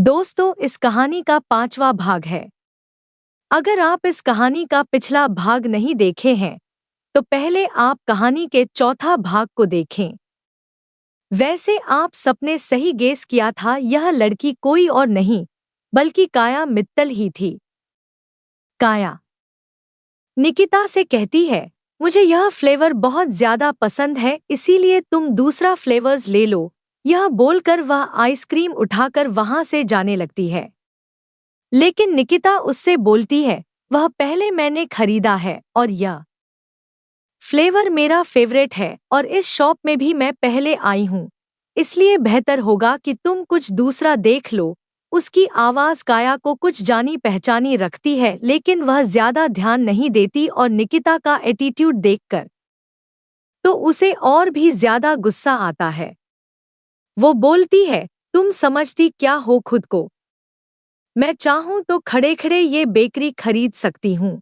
दोस्तों, इस कहानी का 5वां भाग है। अगर आप इस कहानी का पिछला भाग नहीं देखे हैं तो पहले आप कहानी के चौथा भाग को देखें। वैसे आप सबने सही गेस किया था, यह लड़की कोई और नहीं बल्कि काया मित्तल ही थी। काया निकिता से कहती है, मुझे यह फ्लेवर बहुत ज्यादा पसंद है, इसीलिए तुम दूसरा फ्लेवर्स ले लो। यह बोलकर वह आइसक्रीम उठाकर वहां से जाने लगती है। लेकिन निकिता उससे बोलती है, वह पहले मैंने खरीदा है और यह फ्लेवर मेरा फेवरेट है और इस शॉप में भी मैं पहले आई हूँ, इसलिए बेहतर होगा कि तुम कुछ दूसरा देख लो। उसकी आवाज काया को कुछ जानी पहचानी रखती है, लेकिन वह ज्यादा ध्यान नहीं देती और निकिता का एटीट्यूड देखकर तो उसे और भी ज्यादा गुस्सा आता है। वो बोलती है, तुम समझती क्या हो खुद को? मैं चाहूं तो खड़े खड़े ये बेकरी खरीद सकती हूँ।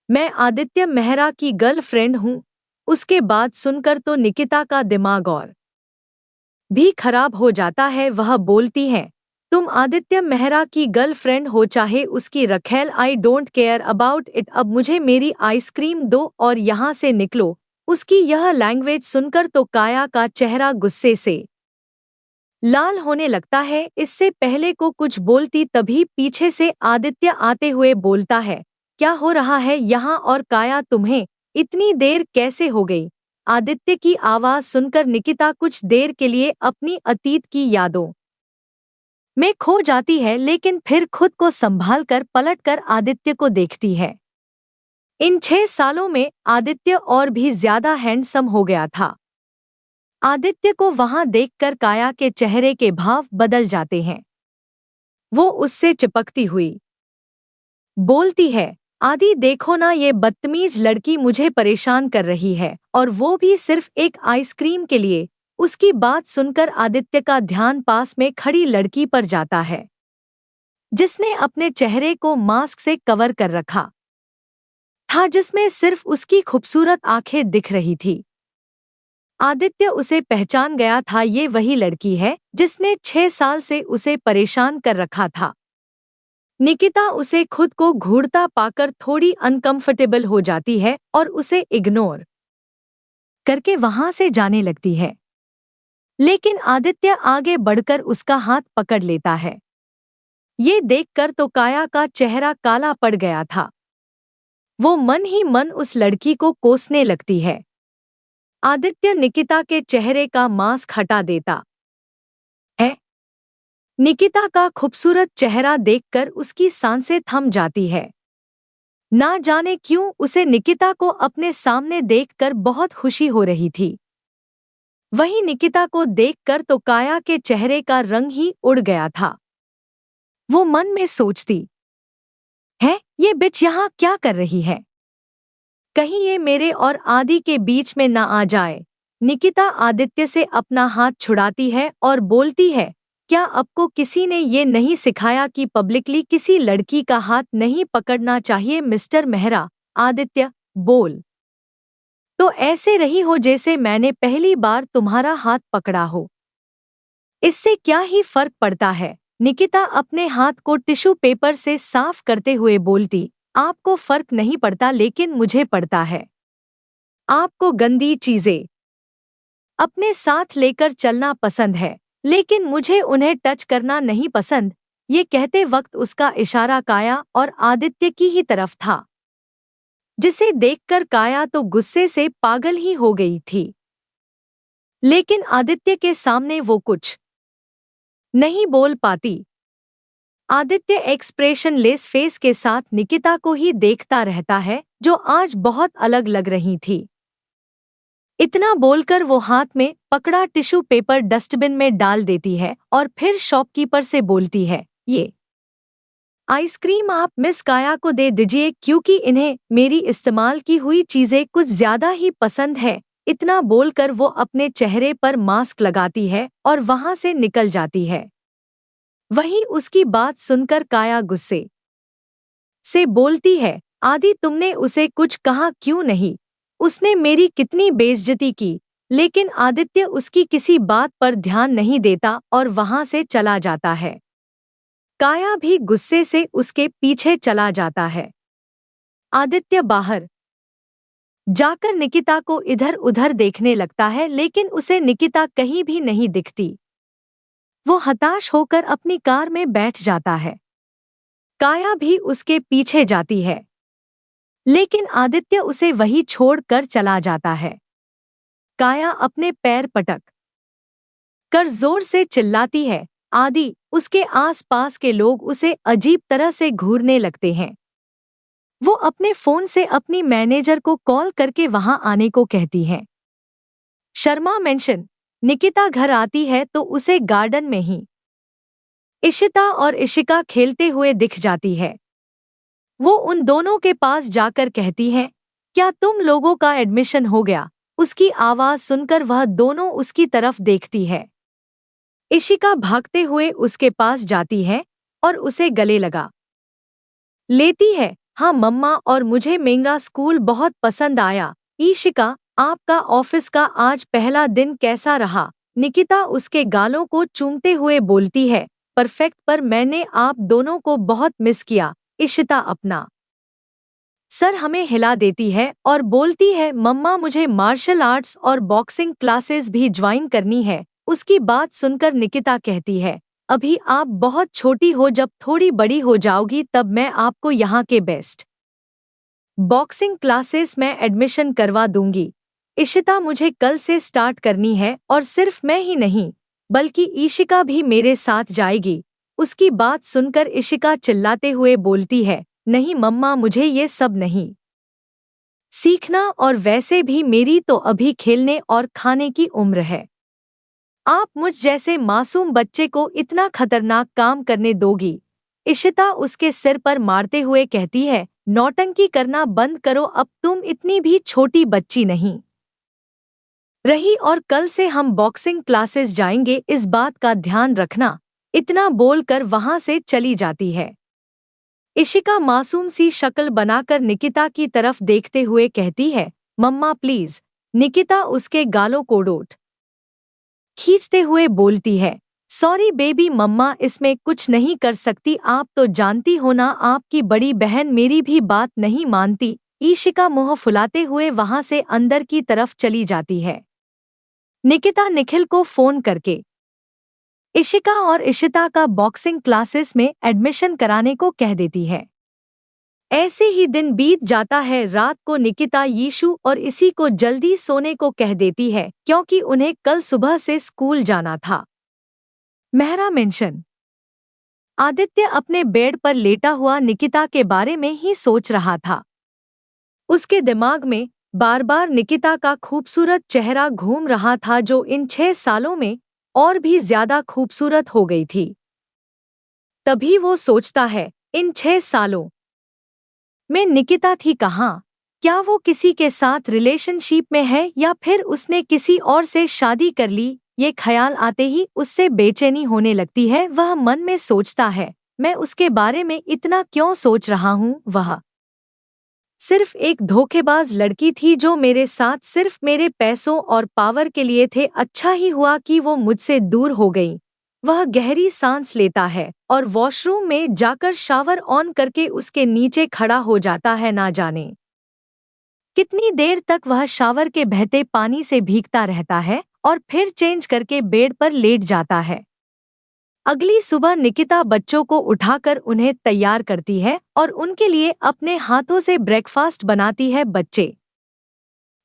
मैं आदित्य मेहरा की गर्लफ्रेंड हूँ। उसके बाद सुनकर तो निकिता का दिमाग और भी खराब हो जाता है। वह बोलती है, तुम आदित्य मेहरा की गर्लफ्रेंड हो चाहे उसकी रखेल, I don't care about it. अब मुझे मेरी आइसक्रीम दो और यहाँ से निकलो। उसकी यह लैंग्वेज सुनकर तो काया का चेहरा गुस्से से लाल होने लगता है। इससे पहले को कुछ बोलती तभी पीछे से आदित्य आते हुए बोलता है, क्या हो रहा है यहाँ? और काया, तुम्हें इतनी देर कैसे हो गई? आदित्य की आवाज सुनकर निकिता कुछ देर के लिए अपनी अतीत की यादों में खो जाती है, लेकिन फिर खुद को संभालकर पलटकर आदित्य को देखती है। इन 6 सालों में आदित्य और भी ज्यादा हैंडसम हो गया था। आदित्य को वहां देखकर काया के चेहरे के भाव बदल जाते हैं। वो उससे चिपकती हुई बोलती है, आदि देखो ना, ये बदतमीज लड़की मुझे परेशान कर रही है, और वो भी सिर्फ एक आइसक्रीम के लिए। उसकी बात सुनकर आदित्य का ध्यान पास में खड़ी लड़की पर जाता है, जिसने अपने चेहरे को मास्क से कवर कर रखा था, जिसमें सिर्फ उसकी खूबसूरत आंखें दिख रही थी। आदित्य उसे पहचान गया था। ये वही लड़की है जिसने 6 साल से उसे परेशान कर रखा था। निकिता उसे खुद को घूरता पाकर थोड़ी अनकंफर्टेबल हो जाती है और उसे इग्नोर करके वहां से जाने लगती है। लेकिन आदित्य आगे बढ़कर उसका हाथ पकड़ लेता है। ये देखकर तो काया का चेहरा काला पड़ गया था। वो मन ही मन उस लड़की को कोसने लगती है। आदित्य निकिता के चेहरे का मास्क हटा देता है। निकिता का खूबसूरत चेहरा देखकर उसकी सांसें थम जाती है। ना जाने क्यों उसे निकिता को अपने सामने देखकर बहुत खुशी हो रही थी। वहीं निकिता को देखकर तो काया के चेहरे का रंग ही उड़ गया था। वो मन में सोचती है, ये बिच यहाँ क्या कर रही है? कहीं ये मेरे और आदि के बीच में ना आ जाए। निकिता आदित्य से अपना हाथ छुड़ाती है और बोलती है, क्या आपको किसी ने ये नहीं सिखाया कि पब्लिकली किसी लड़की का हाथ नहीं पकड़ना चाहिए? मिस्टर मेहरा, आदित्य बोल तो ऐसे रही हो जैसे मैंने पहली बार तुम्हारा हाथ पकड़ा हो। इससे क्या ही फर्क पड़ता है? निकिता अपने हाथ को टिश्यू पेपर से साफ करते हुए बोलती, आपको फर्क नहीं पड़ता, लेकिन मुझे पड़ता है। आपको गंदी चीजें अपने साथ लेकर चलना पसंद है, लेकिन मुझे उन्हें टच करना नहीं पसंद। ये कहते वक्त उसका इशारा काया और आदित्य की ही तरफ था, जिसे देखकर काया तो गुस्से से पागल ही हो गई थी। लेकिन आदित्य के सामने वो कुछ नहीं बोल पाती। आदित्य एक्सप्रेशन लेस फेस के साथ निकिता को ही देखता रहता है, जो आज बहुत अलग लग रही थी। इतना बोलकर वो हाथ में पकड़ा टिश्यू पेपर डस्टबिन में डाल देती है और फिर शॉपकीपर से बोलती है, ये आइसक्रीम आप मिस काया को दे दीजिए, क्योंकि इन्हें मेरी इस्तेमाल की हुई चीजें कुछ ज्यादा ही पसंद है। इतना बोलकर वो अपने चेहरे पर मास्क लगाती है और वहां से निकल जाती है। वहीं उसकी बात सुनकर काया गुस्से से बोलती है, आदि तुमने उसे कुछ कहा क्यों नहीं? उसने मेरी कितनी बेइज्जती की। लेकिन आदित्य उसकी किसी बात पर ध्यान नहीं देता और वहां से चला जाता है। काया भी गुस्से से उसके पीछे चला जाता है। आदित्य बाहर जाकर निकिता को इधर उधर देखने लगता है, लेकिन उसे निकिता कहीं भी नहीं दिखती। वो हताश होकर अपनी कार में बैठ जाता है। काया भी उसके पीछे जाती है, लेकिन आदित्य उसे वही छोड़ कर चला जाता है। काया अपने पैर पटक कर जोर से चिल्लाती है, आदि। उसके आस-पास के लोग उसे अजीब तरह से घूरने लगते हैं। वो अपने फोन से अपनी मैनेजर को कॉल करके वहां आने को कहती है। शर्मा मेंशन निकिता घर आती है तो उसे गार्डन में ही इशिता और इशिका खेलते हुए दिख जाती है। वो उन दोनों के पास जाकर कहती है, क्या तुम लोगों का एडमिशन हो गया? उसकी आवाज सुनकर वह दोनों उसकी तरफ देखती है। इशिका भागते हुए उसके पास जाती है और उसे गले लगा लेती है। हाँ मम्मा, और मुझे मेरा स्कूल बहुत पसंद आया। इशिका, आपका ऑफिस का आज पहला दिन कैसा रहा? निकिता उसके गालों को चूमते हुए बोलती है, परफेक्ट, पर मैंने आप दोनों को बहुत मिस किया। इशिता अपना सर हमें हिला देती है और बोलती है, मम्मा मुझे मार्शल आर्ट्स और बॉक्सिंग क्लासेस भी ज्वाइन करनी है। उसकी बात सुनकर निकिता कहती है, अभी आप बहुत छोटी हो, जब थोड़ी बड़ी हो जाओगी तब मैं आपको यहाँ के बेस्ट बॉक्सिंग क्लासेस में एडमिशन करवा दूंगी। इशिता, मुझे कल से स्टार्ट करनी है और सिर्फ मैं ही नहीं बल्कि इशिका भी मेरे साथ जाएगी। उसकी बात सुनकर इशिका चिल्लाते हुए बोलती है, नहीं मम्मा, मुझे ये सब नहीं सीखना, और वैसे भी मेरी तो अभी खेलने और खाने की उम्र है। आप मुझ जैसे मासूम बच्चे को इतना खतरनाक काम करने दोगी? इशिता उसके सिर पर मारते हुए कहती है, नौटंकी करना बंद करो, अब तुम इतनी भी छोटी बच्ची नहीं रही और कल से हम बॉक्सिंग क्लासेस जाएंगे, इस बात का ध्यान रखना। इतना बोलकर वहां से चली जाती है। इशिका मासूम सी शक्ल बनाकर निकिता की तरफ देखते हुए कहती है, मम्मा प्लीज। निकिता उसके गालों को डोट खींचते हुए बोलती है, सॉरी बेबी मम्मा, इसमें कुछ नहीं कर सकती, आप तो जानती हो ना, आपकी बड़ी बहन मेरी भी बात नहीं मानती। इशिका मुंह फुलाते हुए वहां से अंदर की तरफ चली जाती है। निकिता निखिल को फोन करके इशिका और इशिता का बॉक्सिंग क्लासेस में एडमिशन कराने को कह देती है। ऐसे ही दिन बीत जाता है। रात को निकिता यीशु और इसी को जल्दी सोने को कह देती है, क्योंकि उन्हें कल सुबह से स्कूल जाना था। मेहरा मेंशन आदित्य अपने बेड पर लेटा हुआ निकिता के बारे में ही सोच रहा था। उसके दिमाग में बार बार निकिता का खूबसूरत चेहरा घूम रहा था, जो इन 6 सालों में और भी ज्यादा खूबसूरत हो गई थी। तभी वो सोचता है, इन 6 सालों में निकिता थी कहाँ? क्या वो किसी के साथ रिलेशनशिप में है या फिर उसने किसी और से शादी कर ली? ये ख्याल आते ही उससे बेचैनी होने लगती है। वह मन में सोचता है, मैं उसके बारे में इतना क्यों सोच रहा हूँ? वह सिर्फ एक धोखेबाज लड़की थी जो मेरे साथ सिर्फ मेरे पैसों और पावर के लिए थे। अच्छा ही हुआ कि वो मुझसे दूर हो गई। वह गहरी सांस लेता है और वॉशरूम में जाकर शावर ऑन करके उसके नीचे खड़ा हो जाता है। ना जाने कितनी देर तक वह शावर के बहते पानी से भीगता रहता है और फिर चेंज करके बेड पर लेट जाता है। अगली सुबह निकिता बच्चों को उठाकर उन्हें तैयार करती है और उनके लिए अपने हाथों से ब्रेकफास्ट बनाती है। बच्चे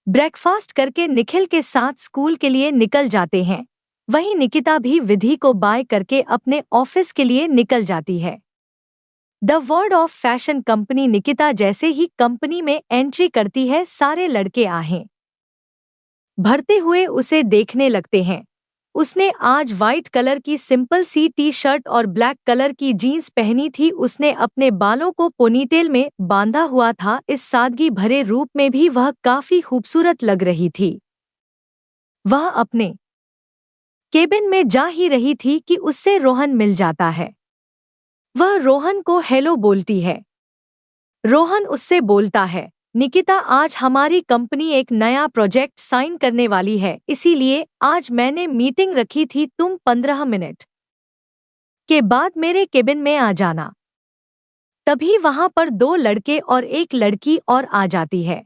ब्रेकफास्ट करके निखिल के साथ स्कूल के लिए निकल जाते हैं। वहीं निकिता भी विधि को बाय करके अपने ऑफिस के लिए निकल जाती है। The world of fashion company. Nikita जैसे ही कंपनी में एंट्री करती है, सारे लड़के आहें भरते हुए उसे देखने लगते हैं। उसने आज वाइट कलर की सिंपल सी टी शर्ट और ब्लैक कलर की जीन्स पहनी थी। उसने अपने बालों को पोनीटेल में बांधा हुआ था। इस सादगी भरे रूप में भी वह काफी खूबसूरत लग रही थी। वह अपने केबिन में जा ही रही थी कि उससे रोहन मिल जाता है। वह रोहन को हेलो बोलती है। रोहन उससे बोलता है, निकिता, आज हमारी कंपनी एक नया प्रोजेक्ट साइन करने वाली है, इसीलिए आज मैंने मीटिंग रखी थी। तुम 15 मिनट के बाद मेरे केबिन में आ जाना। तभी वहां पर 2 लड़के और एक लड़की और आ जाती है।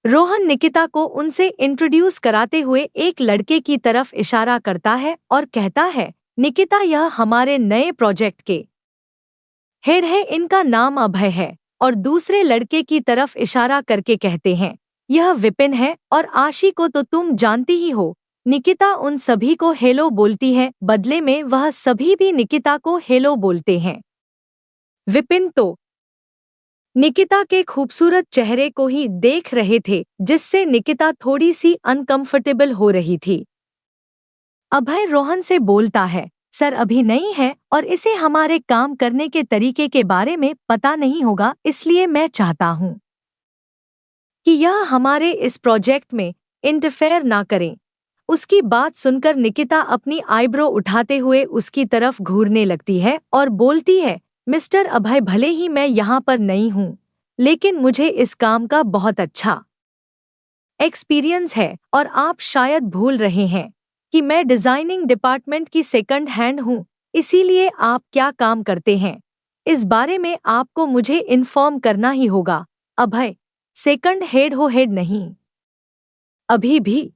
रोहन निकिता को उनसे इंट्रोड्यूस कराते हुए एक लड़के की तरफ इशारा करता है और कहता है, निकिता यह हमारे नए प्रोजेक्ट के हेड है, इनका नाम अभय है। और दूसरे लड़के की तरफ इशारा करके कहते हैं, यह विपिन है और आशी को तो तुम जानती ही हो। निकिता उन सभी को हेलो बोलती है, बदले में वह सभी भी निकिता को हेलो बोलते हैं। विपिन तो निकिता के खूबसूरत चेहरे को ही देख रहे थे, जिससे निकिता थोड़ी सी अनकंफर्टेबल हो रही थी। अभय रोहन से बोलता है, सर अभी नहीं है और इसे हमारे काम करने के तरीके के बारे में पता नहीं होगा, इसलिए मैं चाहता हूं कि यह हमारे इस प्रोजेक्ट में इंटरफेयर ना करें। उसकी बात सुनकर निकिता अपनी आईब्रो उठाते हुए उसकी तरफ घूरने लगती है और बोलती है, मिस्टर अभय भले ही मैं यहाँ पर नई हूँ, लेकिन मुझे इस काम का बहुत अच्छा एक्सपीरियंस है और आप शायद भूल रहे हैं कि मैं डिजाइनिंग डिपार्टमेंट की सेकंड हैंड हूँ, इसीलिए आप क्या काम करते हैं इस बारे में आपको मुझे इन्फॉर्म करना ही होगा। अभय, सेकंड हेड हो, हेड नहीं। अभी भी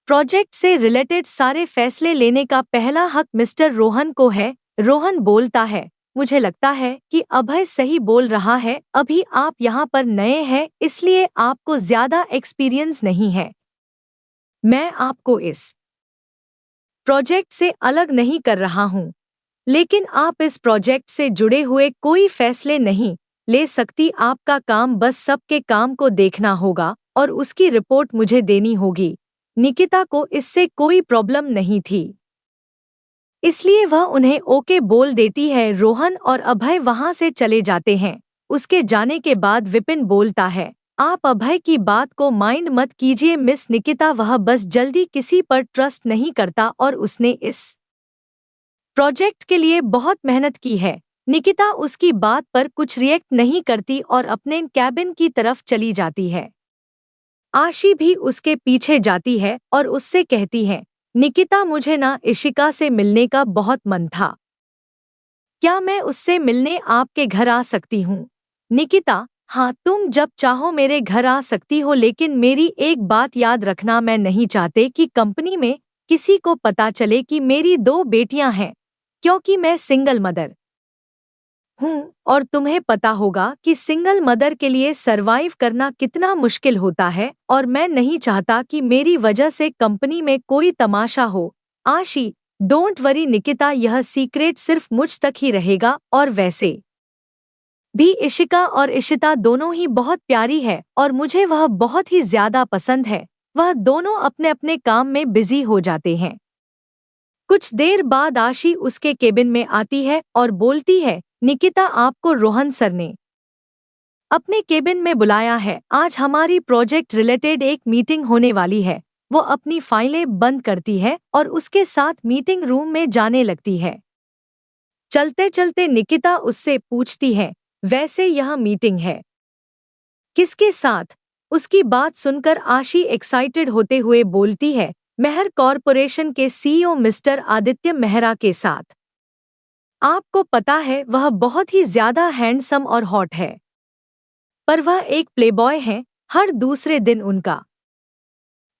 प्रोजेक्ट से रिलेटेड सारे फैसले लेने का पहला हक मिस्टर रोहन को है। रोहन बोलता है, मुझे लगता है कि अभय सही बोल रहा है, अभी आप यहाँ पर नए हैं इसलिए आपको ज्यादा एक्सपीरियंस नहीं है। मैं आपको इस प्रोजेक्ट से अलग नहीं कर रहा हूँ, लेकिन आप इस प्रोजेक्ट से जुड़े हुए कोई फैसले नहीं ले सकती। आपका काम बस सबके काम को देखना होगा और उसकी रिपोर्ट मुझे देनी होगी। निकिता को इससे कोई प्रॉब्लम नहीं थी, इसलिए वह उन्हें ओके बोल देती है। रोहन और अभय वहां से चले जाते हैं। उसके जाने के बाद विपिन बोलता है, आप अभय की बात को माइंड मत कीजिए मिस निकिता, वह बस जल्दी किसी पर ट्रस्ट नहीं करता और उसने इस प्रोजेक्ट के लिए बहुत मेहनत की है। निकिता उसकी बात पर कुछ रिएक्ट नहीं करती और अपने कैबिन की तरफ चली जाती है। आशी भी उसके पीछे जाती है और उससे कहती है, निकिता मुझे ना इशिका से मिलने का बहुत मन था, क्या मैं उससे मिलने आपके घर आ सकती हूँ? निकिता, हाँ तुम जब चाहो मेरे घर आ सकती हो, लेकिन मेरी एक बात याद रखना, मैं नहीं चाहते कि कंपनी में किसी को पता चले कि मेरी 2 बेटियां हैं, क्योंकि मैं सिंगल मदर हूँ और तुम्हें पता होगा कि सिंगल मदर के लिए सरवाइव करना कितना मुश्किल होता है और मैं नहीं चाहता कि मेरी वजह से कंपनी में कोई तमाशा हो। आशी, डोंट वरी निकिता, यह सीक्रेट सिर्फ मुझ तक ही रहेगा और वैसे भी इशिका और इशिता दोनों ही बहुत प्यारी है और मुझे वह बहुत ही ज्यादा पसंद है। वह दोनों अपने अपने काम में बिजी हो जाते हैं। कुछ देर बाद आशी उसके केबिन में आती है और बोलती है, निकिता आपको रोहन सर ने अपने केबिन में बुलाया है, आज हमारी प्रोजेक्ट रिलेटेड एक मीटिंग होने वाली है। वो अपनी फाइलें बंद करती है और उसके साथ मीटिंग रूम में जाने लगती है। चलते चलते निकिता उससे पूछती है, वैसे यह मीटिंग है किसके साथ? उसकी बात सुनकर आशी एक्साइटेड होते हुए बोलती है, मेहर कॉरपोरेशन के सीईओ मिस्टर आदित्य मेहरा के साथ। आपको पता है वह बहुत ही ज्यादा हैंडसम और हॉट है, पर वह एक प्लेबॉय है। हर दूसरे दिन उनका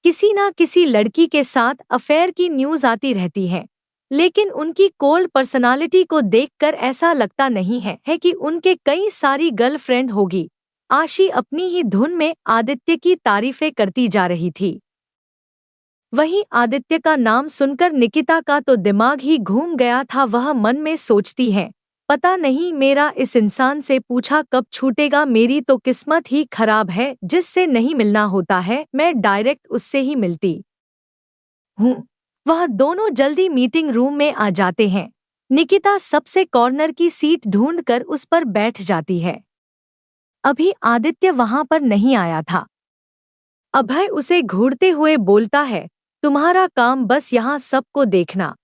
किसी ना किसी लड़की के साथ अफेयर की न्यूज आती रहती है, लेकिन उनकी कोल्ड पर्सनालिटी को देखकर ऐसा लगता नहीं है कि उनके कई सारी गर्लफ्रेंड होगी। आशी अपनी ही धुन में आदित्य की तारीफें करती जा रही थी। वहीं आदित्य का नाम सुनकर निकिता का तो दिमाग ही घूम गया था। वह मन में सोचती है, पता नहीं मेरा इस इंसान से पूछा कब छूटेगा, मेरी तो किस्मत ही खराब है जिससे नहीं मिलना होता है, मैं डायरेक्ट उससे ही मिलती हूँ। वह दोनों जल्दी मीटिंग रूम में आ जाते हैं। निकिता सबसे कॉर्नर की सीट ढूंढकर उस पर बैठ जाती है। अभी आदित्य वहां पर नहीं आया था। अभय उसे घूरते हुए बोलता है, तुम्हारा काम बस यहाँ सबको देखना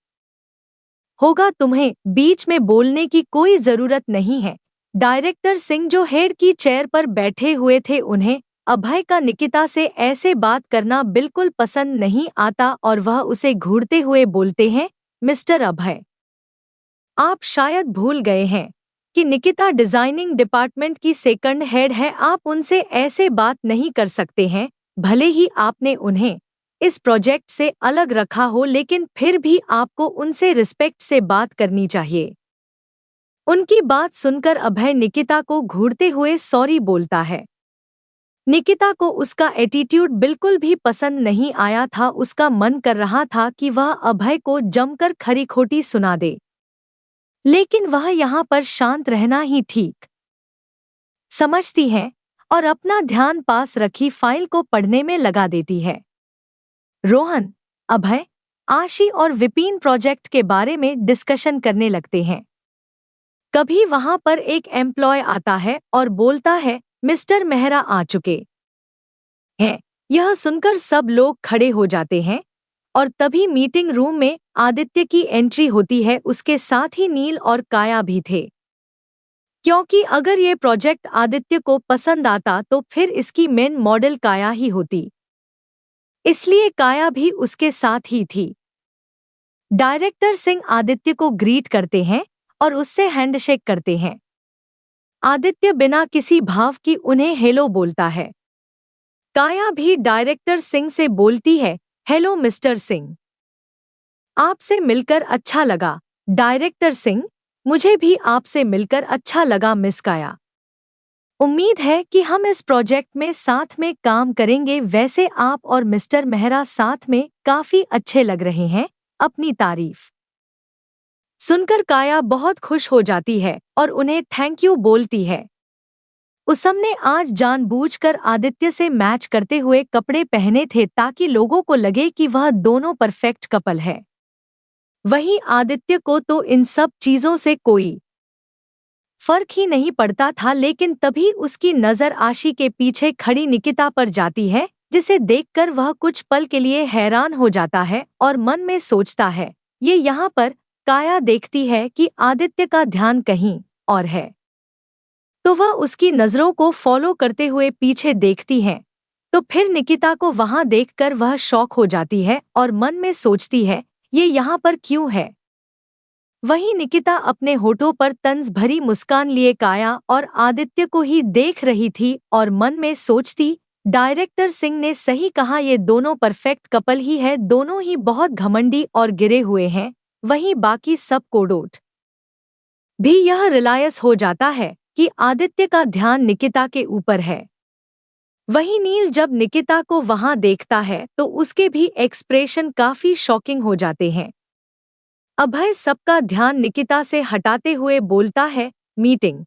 होगा, तुम्हें बीच में बोलने की कोई जरूरत नहीं है। डायरेक्टर सिंह जो हेड की चेयर पर बैठे हुए थे, उन्हें अभय का निकिता से ऐसे बात करना बिल्कुल पसंद नहीं आता और वह उसे घूरते हुए बोलते हैं, मिस्टर अभय, आप शायद भूल गए हैं कि निकिता डिजाइनिंग डिपार्टमेंट की सेकंड हेड है। आप उनसे ऐसे बात नहीं कर सकते हैं। भले ही आपने उन्हें इस प्रोजेक्ट से अलग रखा हो, लेकिन फिर भी आपको उनसे रिस्पेक्ट से बात करनी चाहिए। उनकी बात सुनकर अभय निकिता को घूरते हुए सॉरी बोलता है। निकिता को उसका एटीट्यूड बिल्कुल भी पसंद नहीं आया था। उसका मन कर रहा था कि वह अभय को जमकर खरी खोटी सुना दे, लेकिन वह यहाँ पर शांत रहना ही ठीक समझती है और अपना ध्यान पास रखी फाइल को पढ़ने में लगा देती है। रोहन, अभय, आशी और विपिन प्रोजेक्ट के बारे में डिस्कशन करने लगते हैं। कभी वहां पर एक एम्प्लॉय आता है और बोलता है, मिस्टर मेहरा आ चुके हैं। यह सुनकर सब लोग खड़े हो जाते हैं और तभी मीटिंग रूम में आदित्य की एंट्री होती है। उसके साथ ही नील और काया भी थे, क्योंकि अगर ये प्रोजेक्ट आदित्य को पसंद आता तो फिर इसकी मेन मॉडल काया ही होती, इसलिए काया भी उसके साथ ही थी। डायरेक्टर सिंह आदित्य को ग्रीट करते हैं और उससे हैंडशेक करते हैं। आदित्य बिना किसी भाव की उन्हें हेलो बोलता है। काया भी डायरेक्टर सिंह से बोलती है, हेलो मिस्टर सिंह, आपसे मिलकर अच्छा लगा। डायरेक्टर सिंह, मुझे भी आपसे मिलकर अच्छा लगा मिस काया। उम्मीद है कि हम इस प्रोजेक्ट में साथ में काम करेंगे। वैसे आप और मिस्टर मेहरा साथ में काफी अच्छे लग रहे हैं। अपनी तारीफ सुनकर काया बहुत खुश हो जाती है और उन्हें थैंक यू बोलती है। उसने आज जानबूझकर आदित्य से मैच करते हुए कपड़े पहने थे ताकि लोगों को लगे कि वह दोनों परफेक्ट कपल है। वहीं आदित्य को तो इन सब चीजों से कोई फर्क ही नहीं पड़ता था, लेकिन तभी उसकी नजर आशी के पीछे खड़ी निकिता पर जाती है, जिसे देखकर वह कुछ पल के लिए हैरान हो जाता है और मन में सोचता है, ये यहाँ पर। काया देखती है कि आदित्य का ध्यान कहीं और है, तो वह उसकी नजरों को फॉलो करते हुए पीछे देखती है। तो फिर निकिता को वहां देखकर वह शॉक हो जाती है और मन में सोचती है, ये यहाँ पर क्यों है। वहीं निकिता अपने होठों पर तंज भरी मुस्कान लिए काया और आदित्य को ही देख रही थी और मन में सोचती, डायरेक्टर सिंह ने सही कहा, ये दोनों परफेक्ट कपल ही है। दोनों ही बहुत घमंडी और गिरे हुए हैं। वहीं बाकी सब कोडोट भी यह रिलायस हो जाता है कि आदित्य का ध्यान निकिता के ऊपर है। वहीं नील जब निकिता को वहां देखता है तो उसके भी एक्सप्रेशन काफी शॉकिंग हो जाते हैं। अभय सबका ध्यान निकिता से हटाते हुए बोलता है, मीटिंग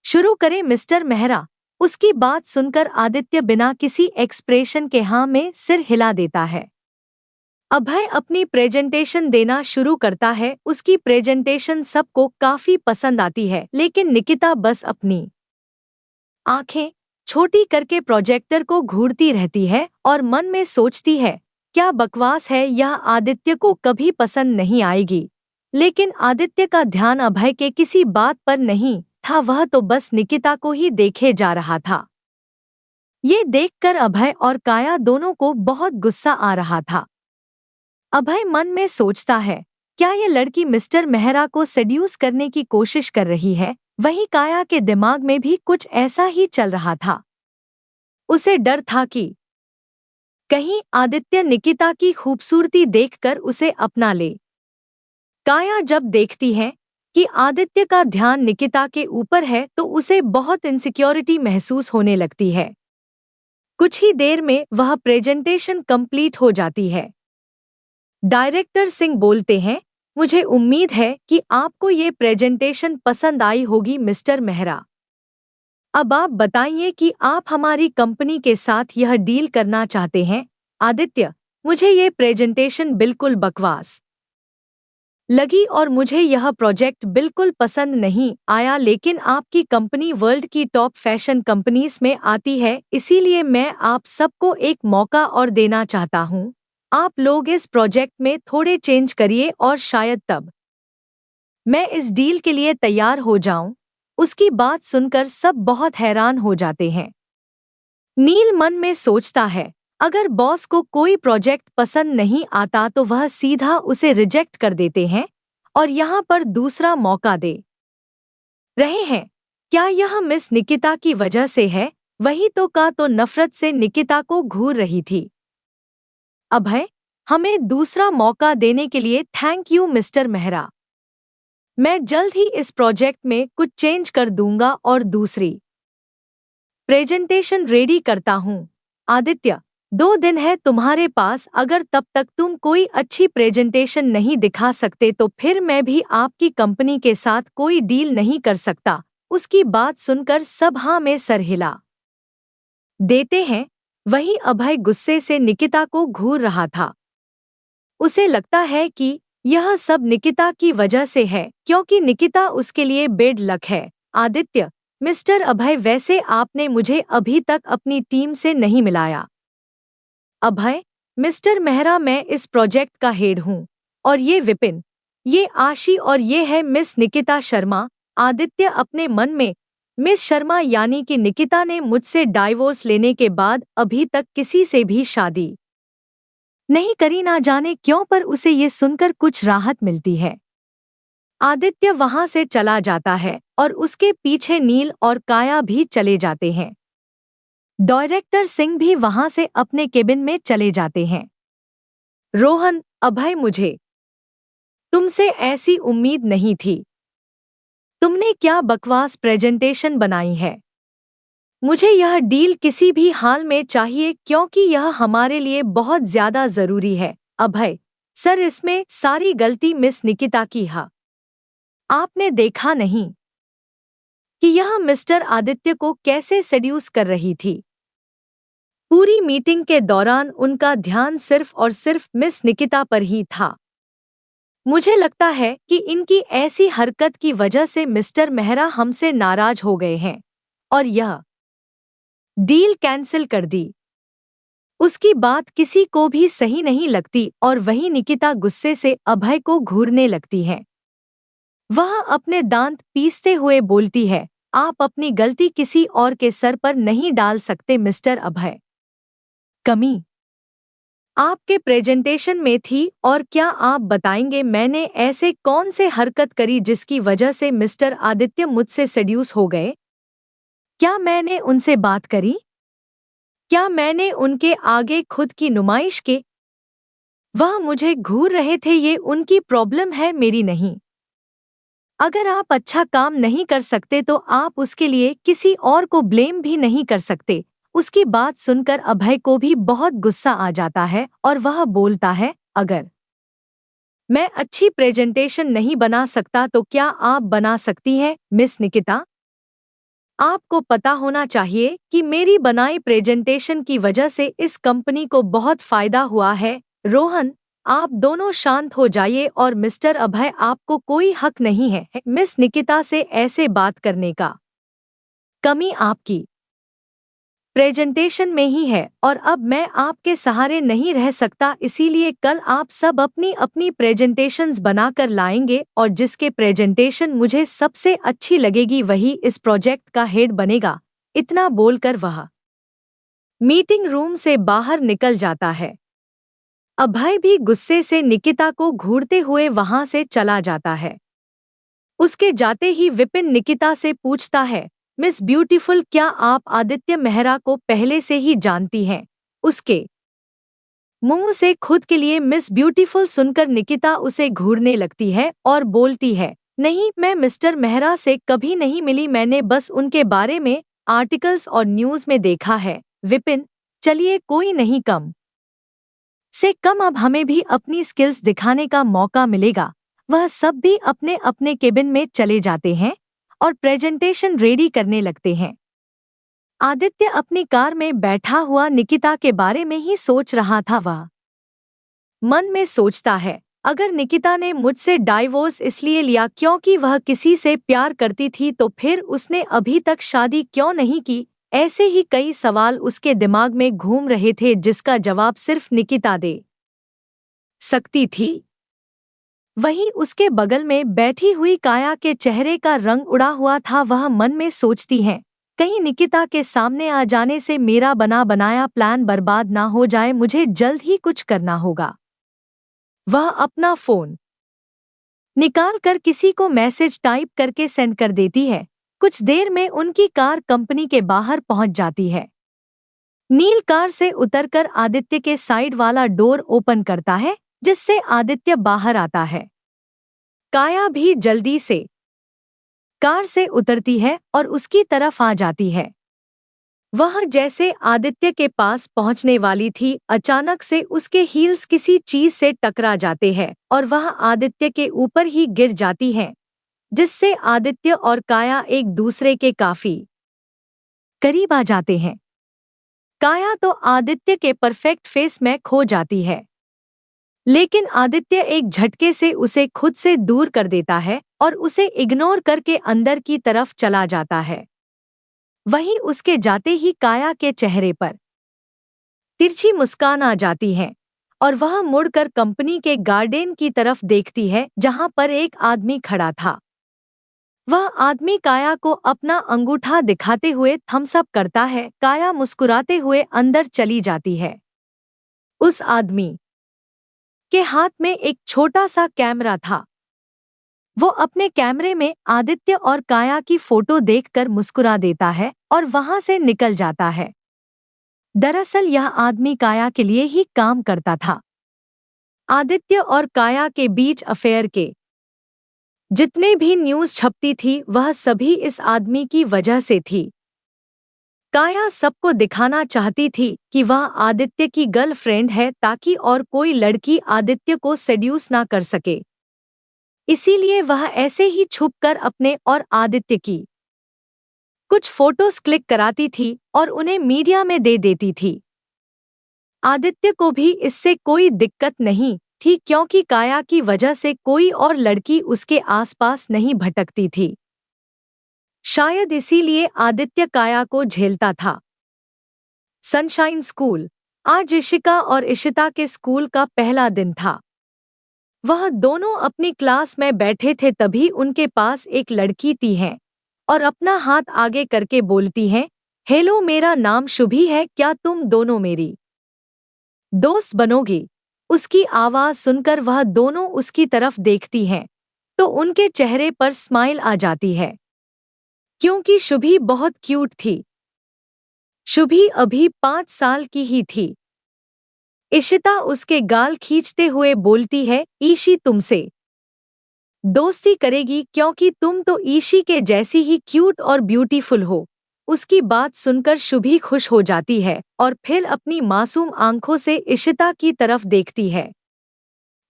शुरू करें मिस्टर मेहरा। उसकी बात सुनकर आदित्य बिना किसी एक्सप्रेशन के हाँ में सिर हिला देता है। अभय अपनी प्रेजेंटेशन देना शुरू करता है। उसकी प्रेजेंटेशन सबको काफी पसंद आती है, लेकिन निकिता बस अपनी आंखें छोटी करके प्रोजेक्टर को घूरती रहती है और मन में सोचती है, क्या बकवास है, यह आदित्य को कभी पसंद नहीं आएगी। लेकिन आदित्य का ध्यान अभय के किसी बात पर नहीं था, वह तो बस निकिता को ही देखे जा रहा था। ये देखकर अभय और काया दोनों को बहुत गुस्सा आ रहा था। अभय मन में सोचता है, क्या ये लड़की मिस्टर मेहरा को सेड्यूस करने की कोशिश कर रही है। वहीं काया के दिमाग में भी कुछ ऐसा ही चल रहा था। उसे डर था कि कहीं आदित्य निकिता की खूबसूरती देखकर उसे अपना ले। काया जब देखती है कि आदित्य का ध्यान निकिता के ऊपर है तो उसे बहुत इनसिक्योरिटी महसूस होने लगती है। कुछ ही देर में वह प्रेजेंटेशन कंप्लीट हो जाती है। डायरेक्टर सिंह बोलते हैं, मुझे उम्मीद है कि आपको ये प्रेजेंटेशन पसंद आई होगी मिस्टर मेहरा। अब आप बताइए कि आप हमारी कंपनी के साथ यह डील करना चाहते हैं। आदित्य, मुझे ये प्रेजेंटेशन बिल्कुल बकवास लगी और मुझे यह प्रोजेक्ट बिल्कुल पसंद नहीं आया, लेकिन आपकी कंपनी वर्ल्ड की टॉप फैशन कंपनीज में आती है, इसीलिए मैं आप सबको एक मौका और देना चाहता हूँ। आप लोग इस प्रोजेक्ट में थोड़े चेंज करिए और शायद तब मैं इस डील के लिए तैयार हो जाऊं। उसकी बात सुनकर सब बहुत हैरान हो जाते हैं। नील मन में सोचता है, अगर बॉस को कोई प्रोजेक्ट पसंद नहीं आता तो वह सीधा उसे रिजेक्ट कर देते हैं और यहाँ पर दूसरा मौका दे रहे हैं। क्या यह मिस निकिता की वजह से है? वही तो का तो नफरत से निकिता को घूर रही थी। अभय, हमें दूसरा मौका देने के लिए थैंक यू मिस्टर मेहरा। मैं जल्द ही इस प्रोजेक्ट में कुछ चेंज कर दूंगा और दूसरी प्रेजेंटेशन रेडी करता हूँ। आदित्य, 2 दिन है तुम्हारे पास, अगर तब तक तुम कोई अच्छी प्रेजेंटेशन नहीं दिखा सकते तो फिर मैं भी आपकी कंपनी के साथ कोई डील नहीं कर सकता। उसकी बात सुनकर सब हाँ में सर हिला देते हैं। वही अभय गुस्से से निकिता को घूर रहा था। उसे लगता है कि यह सब निकिता की वजह से है, क्योंकि निकिता उसके लिए बेड लक है। आदित्य, मिस्टर अभय, वैसे आपने मुझे अभी तक अपनी टीम से नहीं मिलाया। अभय, मिस्टर मेहरा, मैं इस प्रोजेक्ट का हेड हूँ। और ये विपिन, ये आशी और ये है मिस निकिता शर्मा। आदित्य अपने मन में, मिस शर्मा यानी कि निकिता ने मुझसे डाइवोर्स लेने के बाद अभी तक किसी से भी शादी नहीं करी, ना जाने क्यों, पर उसे ये सुनकर कुछ राहत मिलती है। आदित्य वहां से चला जाता है और उसके पीछे नील और काया भी चले जाते हैं। डायरेक्टर सिंह भी वहां से अपने केबिन में चले जाते हैं। रोहन, अभय, मुझे तुमसे ऐसी उम्मीद नहीं थी। तुमने क्या बकवास प्रेजेंटेशन बनाई है। मुझे यह डील किसी भी हाल में चाहिए, क्योंकि यह हमारे लिए बहुत ज्यादा जरूरी है। अभय, सर, इसमें सारी गलती मिस निकिता की है। आपने देखा नहीं कि यह मिस्टर आदित्य को कैसे सेड्यूस कर रही थी। पूरी मीटिंग के दौरान उनका ध्यान सिर्फ और सिर्फ मिस निकिता पर ही था। मुझे लगता है कि इनकी ऐसी हरकत की वजह से मिस्टर मेहरा हमसे नाराज हो गए हैं और यह डील कैंसिल कर दी। उसकी बात किसी को भी सही नहीं लगती और वही निकिता गुस्से से अभय को घूरने लगती है। वह अपने दांत पीसते हुए बोलती है, आप अपनी गलती किसी और के सर पर नहीं डाल सकते मिस्टर अभय। कमी आपके प्रेजेंटेशन में थी, और क्या आप बताएंगे मैंने ऐसे कौन से हरकत करी जिसकी वजह से मिस्टर आदित्य मुझसे सेड्यूस हो गए? क्या मैंने उनसे बात करी? क्या मैंने उनके आगे खुद की नुमाइश की? वह मुझे घूर रहे थे, ये उनकी प्रॉब्लम है, मेरी नहीं। अगर आप अच्छा काम नहीं कर सकते तो आप उसके लिए किसी और को ब्लेम भी नहीं कर सकते। उसकी बात सुनकर अभय को भी बहुत गुस्सा आ जाता है और वह बोलता है, अगर मैं अच्छी प्रेजेंटेशन नहीं बना सकता तो क्या आप बना सकती हैं मिस निकिता? आपको पता होना चाहिए कि मेरी बनाई प्रेजेंटेशन की वजह से इस कंपनी को बहुत फायदा हुआ है। रोहन, आप दोनों शांत हो जाइए और मिस्टर अभय, आपको कोई हक नहीं है मिस निकिता से ऐसे बात करने का। कमी आपकी प्रेजेंटेशन में ही है और अब मैं आपके सहारे नहीं रह सकता, इसीलिए कल आप सब अपनी अपनी प्रेजेंटेशंस बनाकर लाएंगे और जिसके प्रेजेंटेशन मुझे सबसे अच्छी लगेगी वही इस प्रोजेक्ट का हेड बनेगा। इतना बोलकर वह मीटिंग रूम से बाहर निकल जाता है। अभय भी गुस्से से निकिता को घूरते हुए वहां से चला जाता है। उसके जाते ही विपिन निकिता से पूछता है, मिस ब्यूटीफुल, क्या आप आदित्य मेहरा को पहले से ही जानती हैं? उसके मुंह से खुद के लिए मिस ब्यूटीफुल सुनकर निकिता उसे घूरने लगती है और बोलती है, नहीं, मैं मिस्टर मेहरा से कभी नहीं मिली, मैंने बस उनके बारे में आर्टिकल्स और न्यूज में देखा है। विपिन, चलिए, कोई नहीं, कम से कम अब हमें भी अपनी स्किल्स दिखाने का मौका मिलेगा। वह सब भी अपने अपने केबिन में चले जाते हैं और प्रेजेंटेशन रेडी करने लगते हैं। आदित्य अपनी कार में बैठा हुआ निकिता के बारे में ही सोच रहा था। वह मन में सोचता है, अगर निकिता ने मुझसे डाइवोर्स इसलिए लिया क्योंकि वह किसी से प्यार करती थी तो फिर उसने अभी तक शादी क्यों नहीं की? ऐसे ही कई सवाल उसके दिमाग में घूम रहे थे जिसका जवाब सिर्फ निकिता दे सकती थी। वहीं उसके बगल में बैठी हुई काया के चेहरे का रंग उड़ा हुआ था। वह मन में सोचती है, कहीं निकिता के सामने आ जाने से मेरा बना बनाया प्लान बर्बाद ना हो जाए, मुझे जल्द ही कुछ करना होगा। वह अपना फोन निकाल कर किसी को मैसेज टाइप करके सेंड कर देती है। कुछ देर में उनकी कार कंपनी के बाहर पहुंच जाती है। नील कार से उतरकर आदित्य के साइड वाला डोर ओपन करता है, जिससे आदित्य बाहर आता है। काया भी जल्दी से कार से उतरती है और उसकी तरफ आ जाती है। वह जैसे आदित्य के पास पहुंचने वाली थी, अचानक से उसके हील्स किसी चीज से टकरा जाते हैं और वह आदित्य के ऊपर ही गिर जाती हैं, जिससे आदित्य और काया एक दूसरे के काफी करीब आ जाते हैं। काया तो आदित्य के परफेक्ट फेस में खो जाती है, लेकिन आदित्य एक झटके से उसे खुद से दूर कर देता है और उसे इग्नोर करके अंदर की तरफ चला जाता है। वहीं उसके जाते ही काया के चेहरे पर तिरछी मुस्कान आ जाती है और वह मुड़कर कंपनी के गार्डन की तरफ देखती है, जहां पर एक आदमी खड़ा था। वह आदमी काया को अपना अंगूठा दिखाते हुए थम्स अप करता है। काया मुस्कुराते हुए अंदर चली जाती है। उस आदमी के हाथ में एक छोटा सा कैमरा था। वो अपने कैमरे में आदित्य और काया की फोटो देखकर मुस्कुरा देता है और वहां से निकल जाता है। दरअसल यह आदमी काया के लिए ही काम करता था। आदित्य और काया के बीच अफेयर के जितने भी न्यूज़ छपती थी, वह सभी इस आदमी की वजह से थी। काया सबको दिखाना चाहती थी कि वह आदित्य की गर्लफ्रेंड है, ताकि और कोई लड़की आदित्य को सेड्यूस ना कर सके। इसीलिए वह ऐसे ही छुपकर अपने और आदित्य की कुछ फोटोज क्लिक कराती थी और उन्हें मीडिया में दे देती थी। आदित्य को भी इससे कोई दिक्कत नहीं थी, क्योंकि काया की वजह से कोई और लड़की उसके आसपास नहीं भटकती थी। शायद इसीलिए आदित्य काया को झेलता था। Sunshine school. आज इशिका और इशिता के स्कूल का पहला दिन था। वह दोनों अपनी क्लास में बैठे थे, तभी उनके पास एक लड़की थी है और अपना हाथ आगे करके बोलती है, हेलो, मेरा नाम शुभी है, क्या तुम दोनों मेरी दोस्त बनोगी? उसकी आवाज सुनकर वह दोनों उसकी तरफ देखती हैं, तो उनके चेहरे पर स्माइल आ जाती है, क्योंकि शुभी बहुत क्यूट थी। शुभी अभी 5 साल की ही थी। इशिता उसके गाल खींचते हुए बोलती है, ईशी तुमसे दोस्ती करेगी, क्योंकि तुम तो ईशी के जैसी ही क्यूट और ब्यूटीफुल हो। उसकी बात सुनकर शुभी खुश हो जाती है और फिर अपनी मासूम आंखों से इशिता की तरफ देखती है।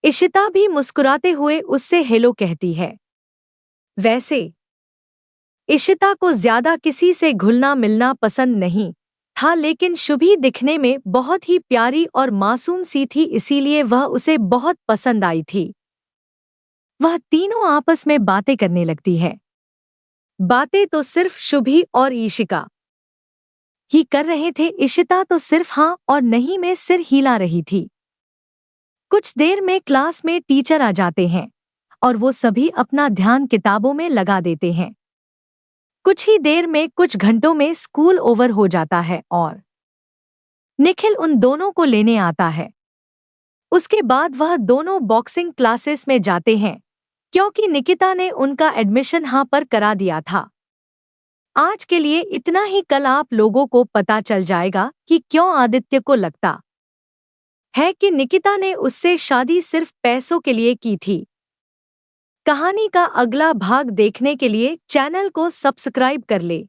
इशिता भी मुस्कुराते हुए उससे हेलो कहती है। वैसे इशिता को ज्यादा किसी से घुलना मिलना पसंद नहीं था, लेकिन शुभी दिखने में बहुत ही प्यारी और मासूम सी थी, इसीलिए वह उसे बहुत पसंद आई थी। वह तीनों आपस में बातें करने लगती है। बातें तो सिर्फ शुभी और ईशिका ही कर रहे थे। इशिता तो सिर्फ हाँ और नहीं में सिर हिला रही थी। कुछ देर में क्लास में टीचर आ जाते हैं और वो सभी अपना ध्यान किताबों में लगा देते हैं। कुछ ही देर में, कुछ घंटों में स्कूल ओवर हो जाता है और निखिल उन दोनों को लेने आता है। उसके बाद वह दोनों बॉक्सिंग क्लासेस में जाते हैं, क्योंकि निकिता ने उनका एडमिशन यहाँ पर करा दिया था। आज के लिए इतना ही। कल आप लोगों को पता चल जाएगा कि क्यों आदित्य को लगता है कि निकिता ने उससे शादी सिर्फ पैसों के लिए की थी। कहानी का अगला भाग देखने के लिए चैनल को सब्सक्राइब कर ले।